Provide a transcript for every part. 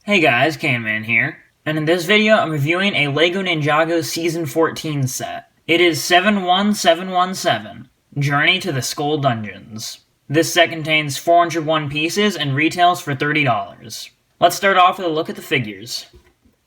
Hey guys, Canman here, and in this video I'm reviewing a LEGO Ninjago Season 14 set. It is 71717, Journey to the Skull Dungeons. This set contains 401 pieces and retails for $30. Let's start off with a look at the figures.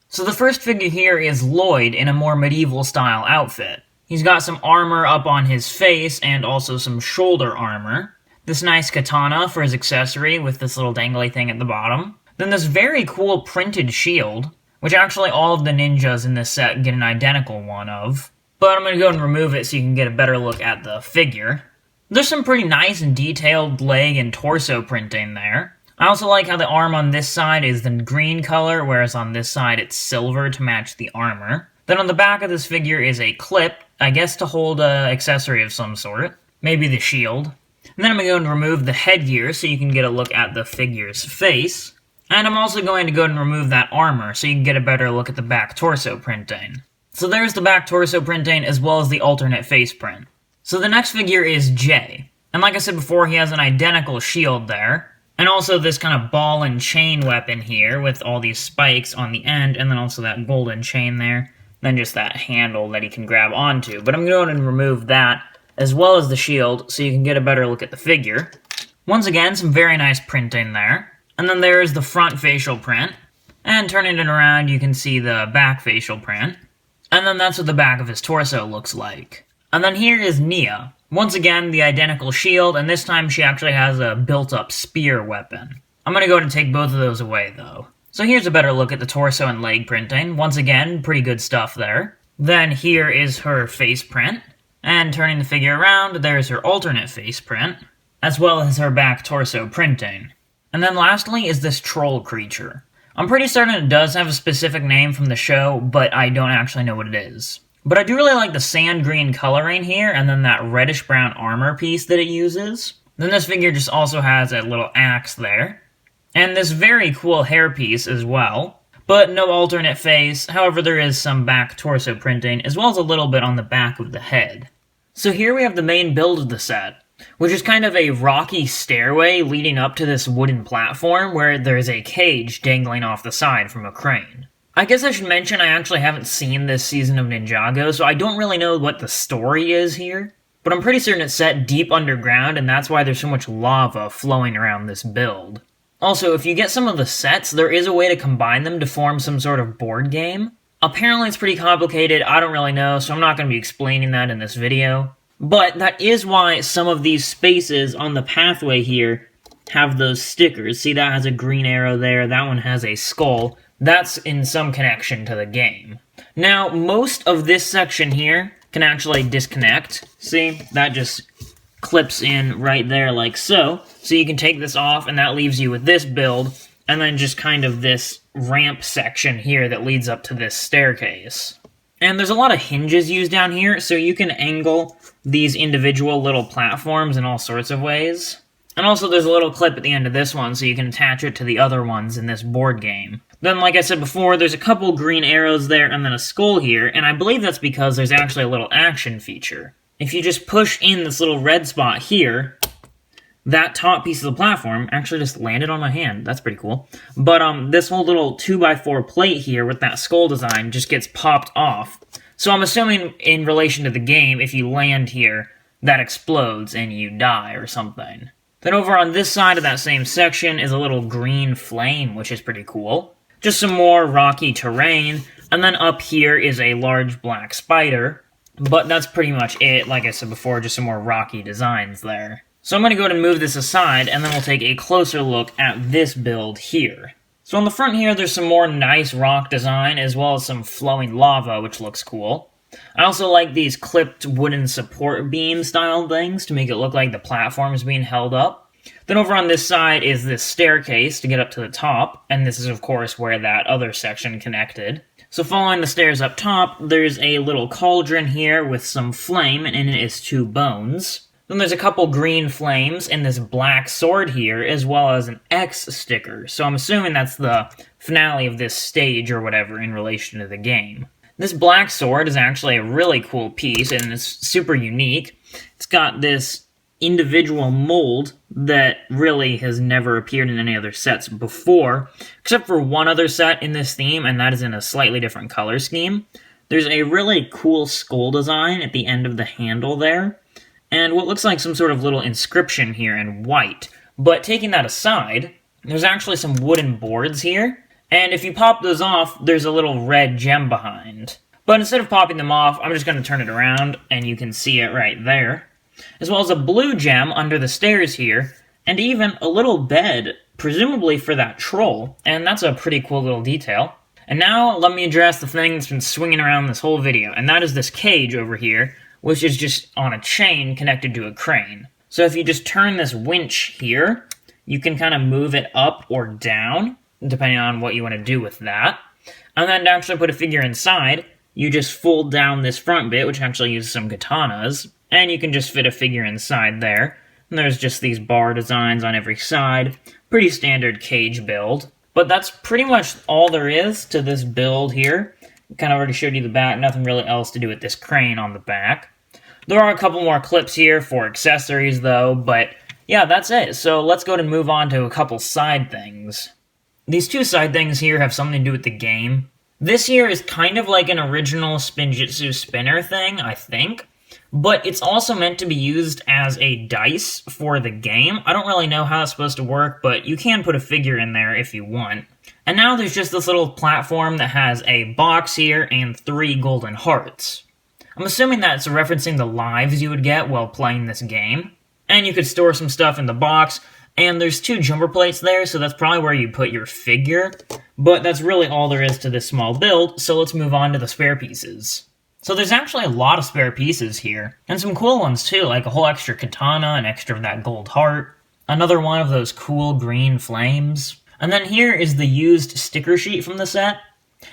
So the first figure here is Lloyd in a more medieval style outfit. He's got some armor up on his face and also some shoulder armor. This nice katana for his accessory with this little dangly thing at the bottom. Then this very cool printed shield, which actually all of the ninjas in this set get an identical one of. But I'm going to go and remove it so you can get a better look at the figure. There's some pretty nice and detailed leg and torso printing there. I also like how the arm on this side is the green color, whereas on this side it's silver to match the armor. Then on the back of this figure is a clip, I guess to hold an accessory of some sort. Maybe the shield. And then I'm going to go and remove the headgear so you can get a look at the figure's face. And I'm also going to go and remove that armor so you can get a better look at the back torso printing. So there's the back torso printing as well as the alternate face print. So the next figure is Jay. And like I said before, he has an identical shield there. And also this kind of ball and chain weapon here with all these spikes on the end, and then also that golden chain there. Then just that handle that he can grab onto. But I'm going to go and remove that as well as the shield so you can get a better look at the figure. Once again, some very nice printing there. And then there's the front facial print. And turning it around, you can see the back facial print. And then that's what the back of his torso looks like. And then here is Nia. Once again, the identical shield, and this time she actually has a built-up spear weapon. I'm going to go ahead and take both of those away, though. So here's a better look at the torso and leg printing. Once again, pretty good stuff there. Then here is her face print. And turning the figure around, there's her alternate face print, as well as her back torso printing. And then lastly is this troll creature. I'm pretty certain it does have a specific name from the show, but I don't actually know what it is. But I do really like the sand green coloring here, and then that reddish brown armor piece that it uses. Then this figure just also has a little axe there. And this very cool hairpiece as well. But no alternate face, however there is some back torso printing, as well as a little bit on the back of the head. So here we have the main build of the set, which is kind of a rocky stairway leading up to this wooden platform where there's a cage dangling off the side from a crane. I guess I should mention I actually haven't seen this season of Ninjago, so I don't really know what the story is here. But I'm pretty certain it's set deep underground, and that's why there's so much lava flowing around this build. Also, if you get some of the sets, there is a way to combine them to form some sort of board game. Apparently it's pretty complicated, I don't really know, so I'm not going to be explaining that in this video. But that is why some of these spaces on the pathway here have those stickers. See, that has a green arrow there, that one has a skull. That's in some connection to the game. Now, most of this section here can actually disconnect. See, that just clips in right there like so. So you can take this off, and that leaves you with this build, and then just kind of this ramp section here that leads up to this staircase. And there's a lot of hinges used down here, so you can angle these individual little platforms in all sorts of ways. And also there's a little clip at the end of this one, so you can attach it to the other ones in this board game. Then, like I said before, there's a couple green arrows there and then a skull here, and I believe that's because there's actually a little action feature. If you just push in this little red spot here, that top piece of the platform actually just landed on my hand. That's pretty cool. But this whole little 2x4 plate here with that skull design just gets popped off. So I'm assuming in relation to the game, if you land here, that explodes and you die or something. Then over on this side of that same section is a little green flame, which is pretty cool. Just some more rocky terrain. And then up here is a large black spider. But that's pretty much it. Like I said before, just some more rocky designs there. So I'm going to go ahead and move this aside, and then we'll take a closer look at this build here. So on the front here, there's some more nice rock design, as well as some flowing lava, which looks cool. I also like these clipped wooden support beam style things to make it look like the platform is being held up. Then over on this side is this staircase to get up to the top, and this is of course where that other section connected. So following the stairs up top, there's a little cauldron here with some flame, and in it is 2 bones. Then there's a couple green flames and this black sword here, as well as an X sticker. So I'm assuming that's the finale of this stage or whatever in relation to the game. This black sword is actually a really cool piece, and it's super unique. It's got this individual mold that really has never appeared in any other sets before, except for one other set in this theme, and that is in a slightly different color scheme. There's a really cool skull design at the end of the handle there, and what looks like some sort of little inscription here in white. But taking that aside, there's actually some wooden boards here, and if you pop those off, there's a little red gem behind. But instead of popping them off, I'm just going to turn it around, and you can see it right there. As well as a blue gem under the stairs here, and even a little bed, presumably for that troll, and that's a pretty cool little detail. And now, let me address the thing that's been swinging around this whole video, and that is this cage over here, which is just on a chain connected to a crane. So if you just turn this winch here, you can kind of move it up or down, depending on what you want to do with that. And then to actually put a figure inside, you just fold down this front bit, which actually uses some katanas, and you can just fit a figure inside there. And there's just these bar designs on every side. Pretty standard cage build. But that's pretty much all there is to this build here. Kind of already showed you the back, nothing really else to do with this crane on the back. There are a couple more clips here for accessories though, but yeah, that's it. So let's go and move on to a couple side things. These two side things here have something to do with the game. This here is kind of like an original Spinjitzu spinner thing, I think, but it's also meant to be used as a dice for the game. I don't really know how it's supposed to work, but you can put a figure in there if you want. And now there's just this little platform that has a box here and 3 golden hearts. I'm assuming that's referencing the lives you would get while playing this game. And you could store some stuff in the box, and there's 2 jumper plates there, so that's probably where you put your figure. But that's really all there is to this small build, so let's move on to the spare pieces. So there's actually a lot of spare pieces here, and some cool ones too, like a whole extra katana, an extra of that gold heart, another one of those cool green flames. And then here is the used sticker sheet from the set.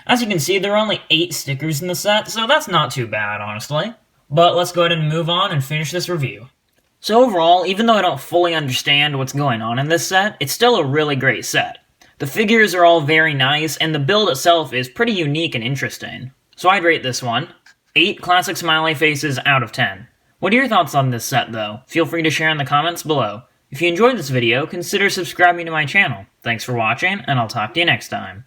As you can see, there are only 8 stickers in the set, so that's not too bad, honestly. But let's go ahead and move on and finish this review. So overall, even though I don't fully understand what's going on in this set, it's still a really great set. The figures are all very nice, and the build itself is pretty unique and interesting. So I'd rate this one 8 classic smiley faces out of 10. What are your thoughts on this set, though? Feel free to share in the comments below. If you enjoyed this video, consider subscribing to my channel. Thanks for watching, and I'll talk to you next time.